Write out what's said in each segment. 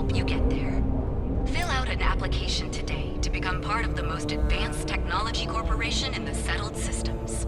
help you get there. Fill out an application today to become part of the most advanced technology corporation in the settled systems.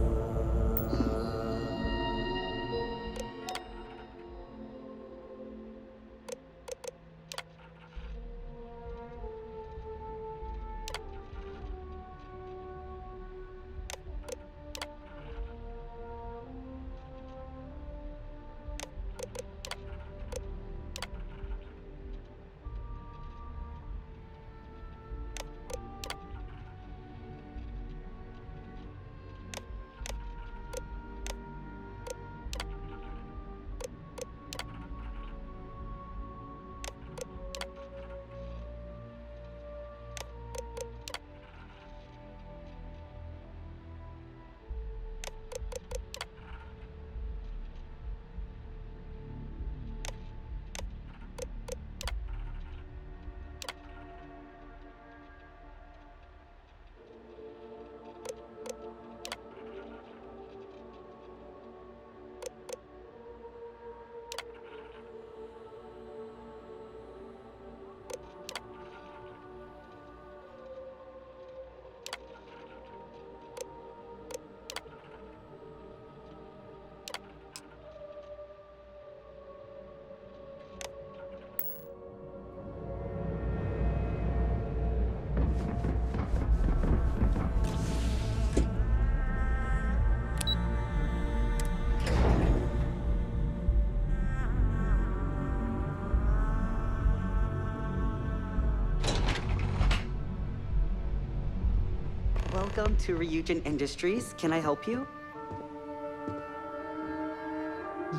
Welcome to Ryujin Industries. Can I help you?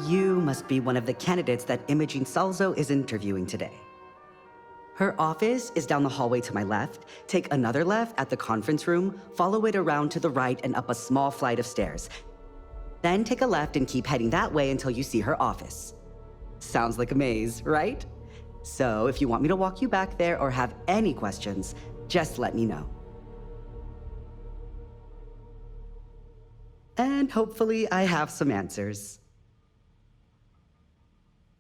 You must be one of the candidates that Imogen Salzo is interviewing today. Her office is down the hallway to my left. Take another left at the conference room, follow it around to the right and up a small flight of stairs. Then take a left and keep heading that way until you see her office. Sounds like a maze, right? So if you want me to walk you back there or have any questions, just let me know. And hopefully I have some answers.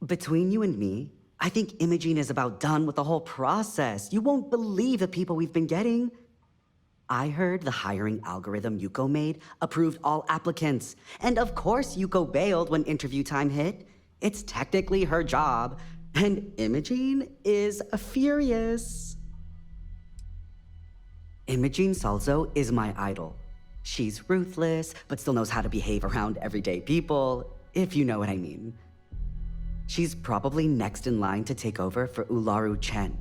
Between you and me, I think Imogen is about done with the whole process. You won't believe the people we've been getting. I heard the hiring algorithm Yuko made approved all applicants. And of course Yuko bailed when interview time hit. It's technically her job. And Imogen is furious. Imogen Salzo is my idol. She's ruthless, but still knows how to behave around everyday people, if you know what I mean. She's probably next in line to take over for Ularu Chen,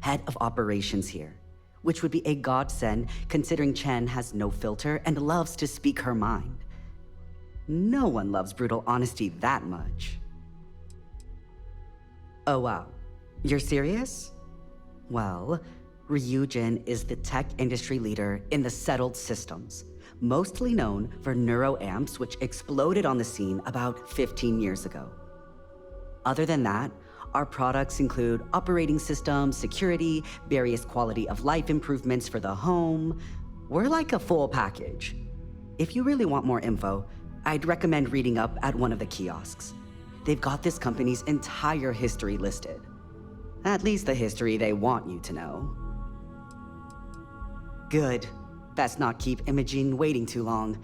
head of operations here, which would be a godsend considering Chen has no filter and loves to speak her mind. No one loves brutal honesty that much. Oh wow, you're serious? Well, Ryujin is the tech industry leader in the settled systems, mostly known for neuroamps, which exploded on the scene about 15 years ago. Other than that, our products include operating systems, security, various quality of life improvements for the home. We're like a full package. If you really want more info, I'd recommend reading up at one of the kiosks. They've got this company's entire history listed. At least the history they want you to know. Good. Best not keep Imogen waiting too long.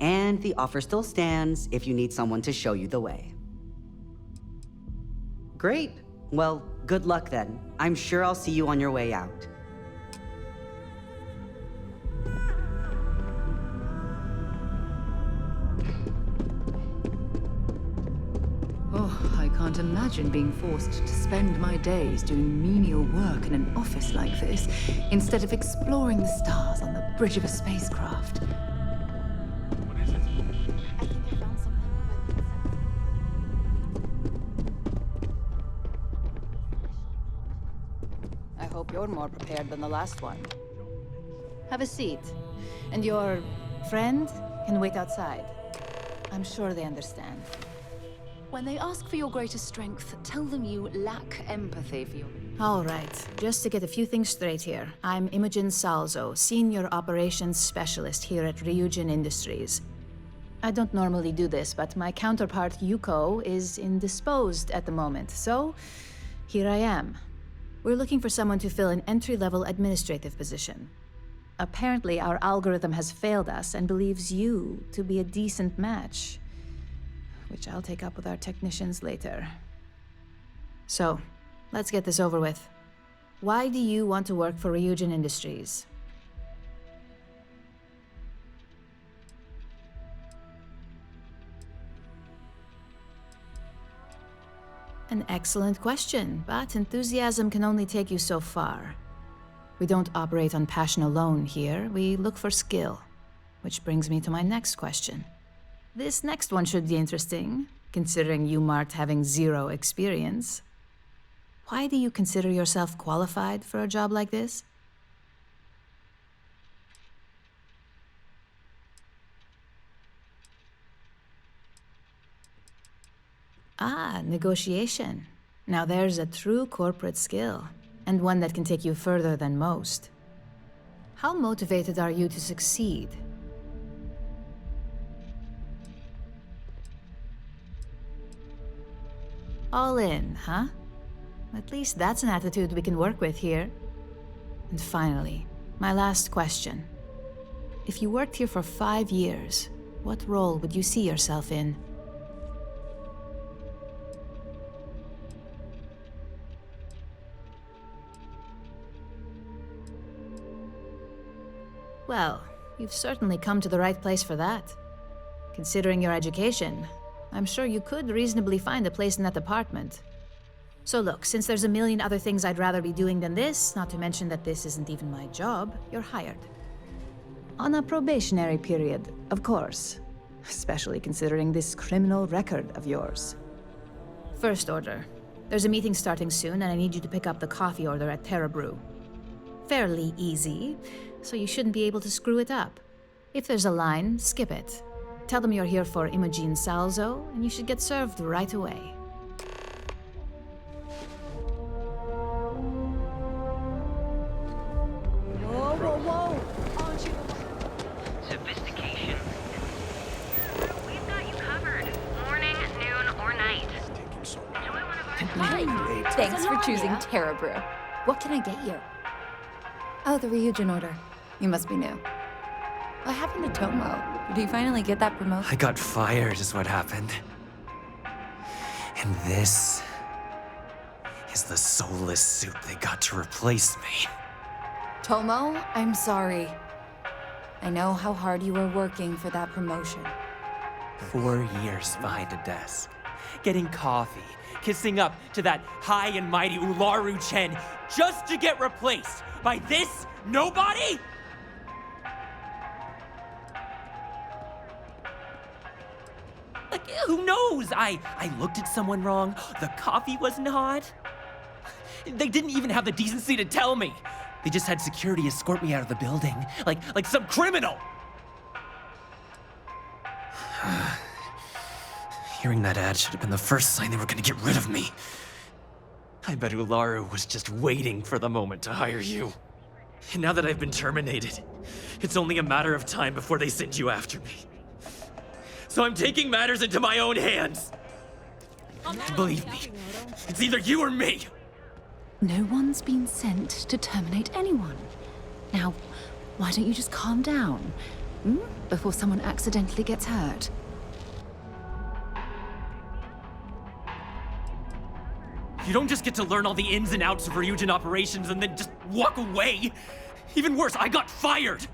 And the offer still stands if you need someone to show you the way. Great. Well, good luck then. I'm sure I'll see you on your way out. Oh, I can't imagine being forced to spend my days doing menial work in an office like this, instead of exploring the stars on the bridge of a spacecraft. What is it? I think I found something, I hope you're more prepared than the last one. Have a seat. And your friend can wait outside. I'm sure they understand. When they ask for your greatest strength, tell them you lack empathy for your... All right, just to get a few things straight here. I'm Imogen Salzo, Senior Operations Specialist here at Ryujin Industries. I don't normally do this, but my counterpart Yuko is indisposed at the moment, so here I am. We're looking for someone to fill an entry-level administrative position. Apparently, our algorithm has failed us and believes you to be a decent match, which I'll take up with our technicians later. So, let's get this over with. Why do you want to work for Ryujin Industries? An excellent question, but enthusiasm can only take you so far. We don't operate on passion alone here, we look for skill. Which brings me to my next question. This next one should be interesting, considering you marked having 0 experience. Why do you consider yourself qualified for a job like this? Ah, negotiation. Now there's a true corporate skill, and one that can take you further than most. How motivated are you to succeed? All in, huh? At least that's an attitude we can work with here. And finally, my last question. If you worked here for 5 years, what role would you see yourself in? Well, you've certainly come to the right place for that. Considering your education, I'm sure you could reasonably find a place in that department. So look, since there's a million other things I'd rather be doing than this, not to mention that this isn't even my job, you're hired. On a probationary period, of course. Especially considering this criminal record of yours. First order. There's a meeting starting soon, and I need you to pick up the coffee order at Terra Brew. Fairly easy, so you shouldn't be able to screw it up. If there's a line, skip it. Tell them you're here for Imogen Salzo, and you should get served right away. Whoa, whoa, whoa! Aren't you? Sophistication. We've got you covered. Morning, noon, or night. Thanks for choosing Terra Brew. What can I get you? Oh, the Ryujin order. You must be new. What happened to Tomo? Did he finally get that promotion? I got fired is what happened. And this is the soulless suit they got to replace me. Tomo, I'm sorry. I know how hard you were working for that promotion. 4 years behind a desk, getting coffee, kissing up to that high and mighty Ularu Chen just to get replaced by this nobody? Like, who knows? I looked at someone wrong, the coffee wasn't hot. They didn't even have the decency to tell me. They just had security escort me out of the building, like some criminal. Hearing that ad should have been the first sign they were gonna get rid of me. I bet Ularu was just waiting for the moment to hire you. And now that I've been terminated, it's only a matter of time before they send you after me. So I'm taking matters into my own hands. Believe me, it's either you or me. No one's been sent to terminate anyone. Now, why don't you just calm down? Before someone accidentally gets hurt. You don't just get to learn all the ins and outs of Ryujin operations and then just walk away. Even worse, I got fired.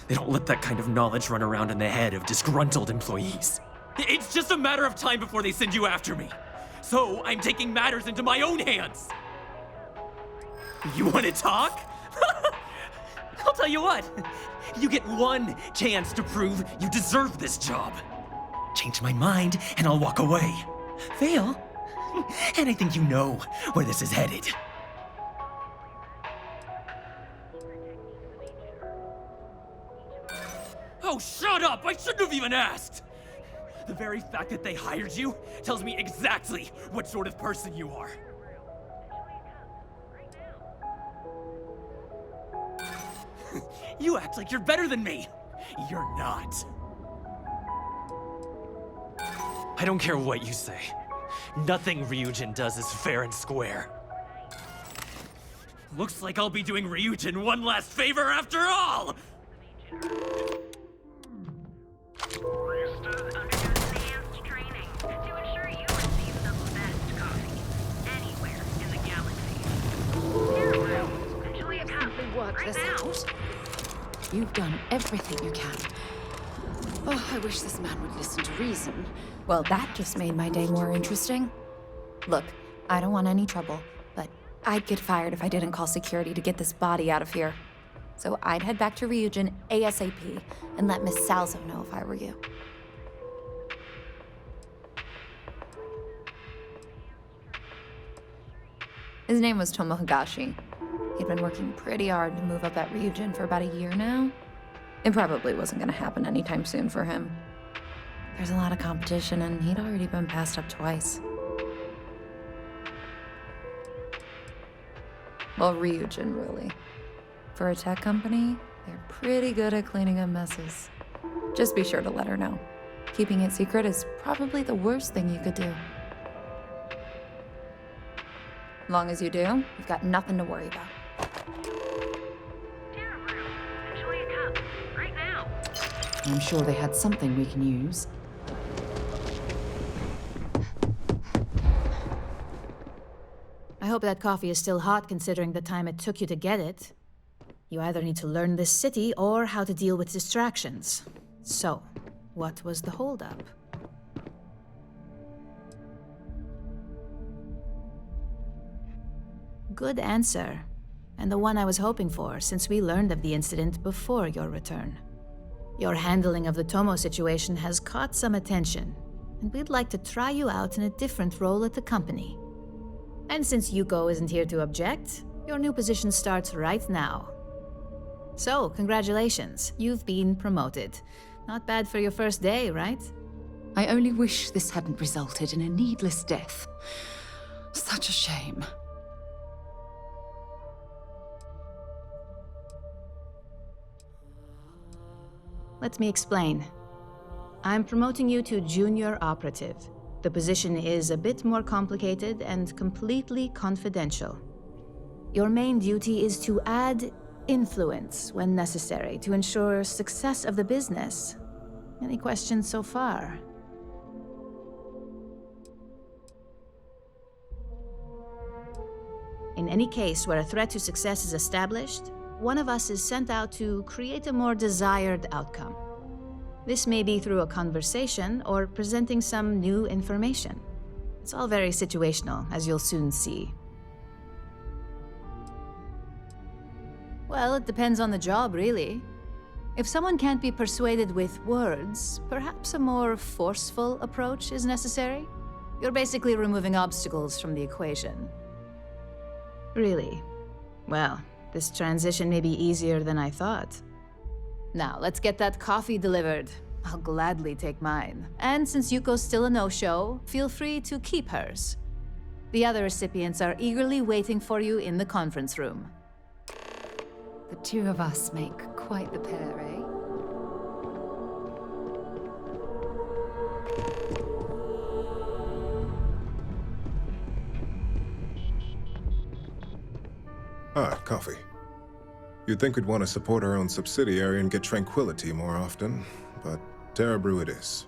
They don't let that kind of knowledge run around in the head of disgruntled employees. It's just a matter of time before they send you after me. So I'm taking matters into my own hands. You want to talk? I'll tell you what. You get one chance to prove you deserve this job. Change my mind and I'll walk away. Fail? And I think you know where this is headed. Oh, shut up! I shouldn't have even asked! The very fact that they hired you tells me exactly what sort of person you are. You act like you're better than me. You're not. I don't care what you say. Nothing Ryujin does is fair and square. Looks like I'll be doing Ryujin one last favor after all! Undergoes advanced training to ensure you receive the best coffee anywhere in the galaxy. Enjoy a cup Work right this now. out. You've done everything you can. Oh, I wish this man would listen to reason. Well, that just made my day more interesting. Look, I don't want any trouble, but I'd get fired if I didn't call security to get this body out of here. So I'd head back to Ryujin ASAP and let Miss Salzo know if I were you. His name was Tomohigashi. He'd been working pretty hard to move up at Ryujin for about a year now. It probably wasn't gonna happen anytime soon for him. There's a lot of competition, and he'd already been passed up twice. Well, Ryujin, really. For a tech company, they're pretty good at cleaning up messes. Just be sure to let her know. Keeping it secret is probably the worst thing you could do. Long as you do, you've got nothing to worry about. Enjoy a cup right now. I'm sure they had something we can use. I hope that coffee is still hot considering the time it took you to get it. You either need to learn this city or how to deal with distractions. So, what was the holdup? Good answer. And the one I was hoping for, since we learned of the incident before your return. Your handling of the Tomo situation has caught some attention, and we'd like to try you out in a different role at the company. And since Yuko isn't here to object, your new position starts right now. So, congratulations, you've been promoted. Not bad for your first day, right? I only wish this hadn't resulted in a needless death. Such a shame. Let me explain. I'm promoting you to junior operative. The position is a bit more complicated and completely confidential. Your main duty is to add influence when necessary to ensure success of the business. Any questions so far? In any case where a threat to success is established, one of us is sent out to create a more desired outcome. This may be through a conversation or presenting some new information. It's all very situational, as you'll soon see. Well, it depends on the job, really. If someone can't be persuaded with words, perhaps a more forceful approach is necessary. You're basically removing obstacles from the equation. Really? Well, this transition may be easier than I thought. Now, let's get that coffee delivered. I'll gladly take mine. And since Yuko's still a no-show, feel free to keep hers. The other recipients are eagerly waiting for you in the conference room. The two of us make quite the pair, eh? Ah, coffee. You'd think we'd want to support our own subsidiary and get tranquility more often, but Terra Brew it is.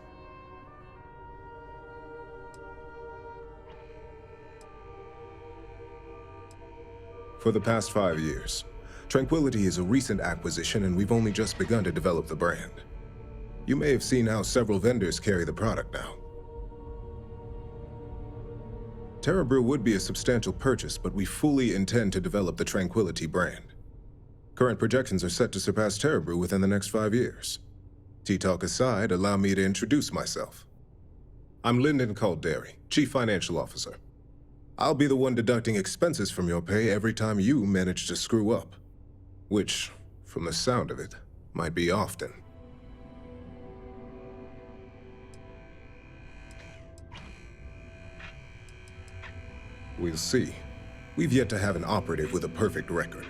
For the past 5 years, Tranquility is a recent acquisition and we've only just begun to develop the brand. You may have seen how several vendors carry the product now. Terra Brew would be a substantial purchase, but we fully intend to develop the Tranquility brand. Current projections are set to surpass Terra Brew within the next 5 years. Tea talk aside, allow me to introduce myself. I'm Lyndon Calderi, Chief Financial Officer. I'll be the one deducting expenses from your pay every time you manage to screw up. Which, from the sound of it, might be often. We'll see. We've yet to have an operative with a perfect record.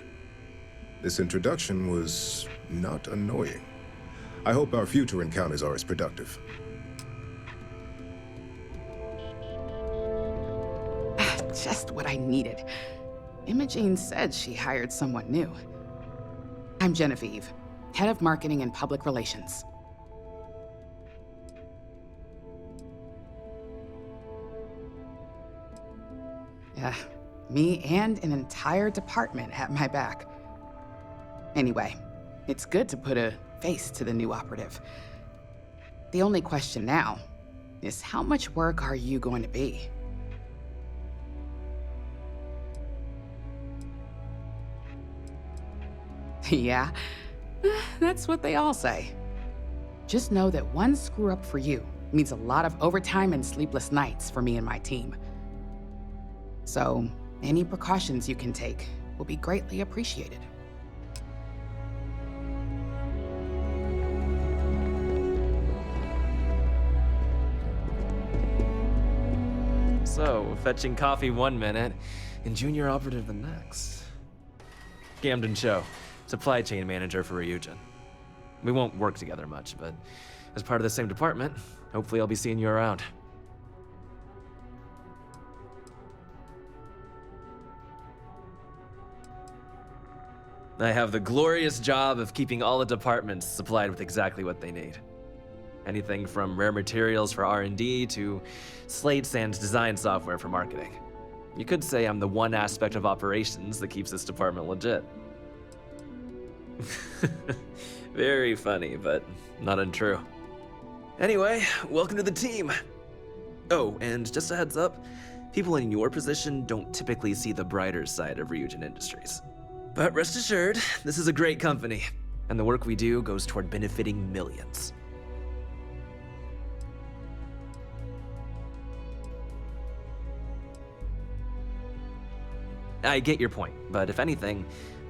This introduction was not annoying. I hope our future encounters are as productive. Just what I needed. Imogene said she hired someone new. I'm Genevieve, head of marketing and public relations. Yeah, me and an entire department at my back. Anyway, it's good to put a face to the new operative. The only question now is how much work are you going to be? Yeah, that's what they all say. Just know that one screw up for you means a lot of overtime and sleepless nights for me and my team. So, any precautions you can take will be greatly appreciated. So, fetching coffee 1 minute, and junior operative the next. Gamden Cho, supply chain manager for Ryujin. We won't work together much, but as part of the same department, hopefully I'll be seeing you around. I have the glorious job of keeping all the departments supplied with exactly what they need. Anything from rare materials for R&D to slates and design software for marketing. You could say I'm the one aspect of operations that keeps this department legit. Very funny, but not untrue. Anyway, welcome to the team. Oh, and just a heads up, people in your position don't typically see the brighter side of Ryujin Industries. But rest assured, this is a great company, and the work we do goes toward benefiting millions. I get your point, but if anything,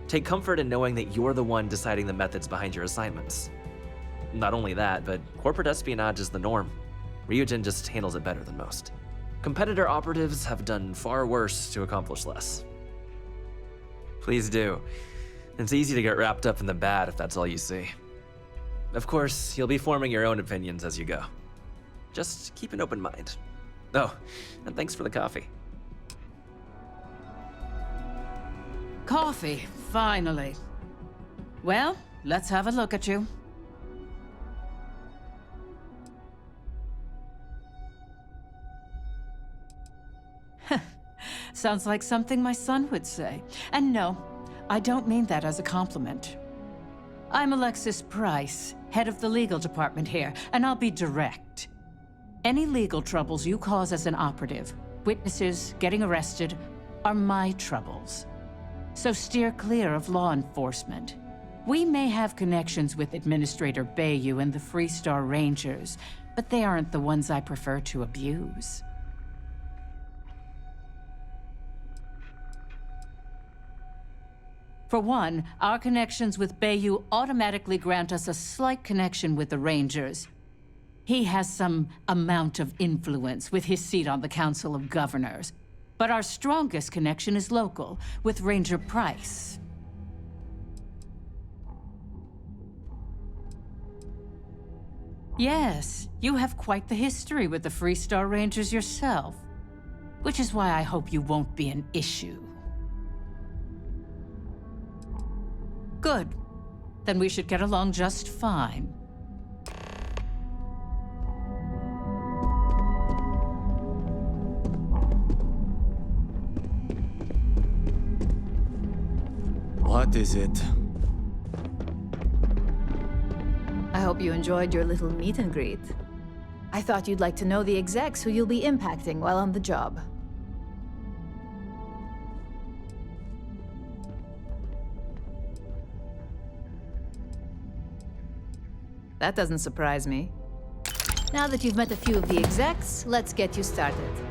take comfort in knowing that you're the one deciding the methods behind your assignments. Not only that, but corporate espionage is the norm. Ryujin just handles it better than most. Competitor operatives have done far worse to accomplish less. Please do. It's easy to get wrapped up in the bad if that's all you see. Of course, you'll be forming your own opinions as you go. Just keep an open mind. Oh, and thanks for the coffee. Coffee, finally. Well, let's have a look at you. Sounds like something my son would say. And no, I don't mean that as a compliment. I'm Alexis Price, head of the legal department here, and I'll be direct. Any legal troubles you cause as an operative, witnesses, getting arrested, are my troubles. So steer clear of law enforcement. We may have connections with Administrator Bayou and the Freestar Rangers, but they aren't the ones I prefer to abuse. For one, our connections with Bayou automatically grant us a slight connection with the Rangers. He has some amount of influence with his seat on the Council of Governors. But our strongest connection is local, with Ranger Price. Yes, you have quite the history with the Freestar Rangers yourself. Which is why I hope you won't be an issue. Good. Then we should get along just fine. What is it? I hope you enjoyed your little meet and greet. I thought you'd like to know the execs who you'll be impacting while on the job. That doesn't surprise me. Now that you've met a few of the execs, let's get you started.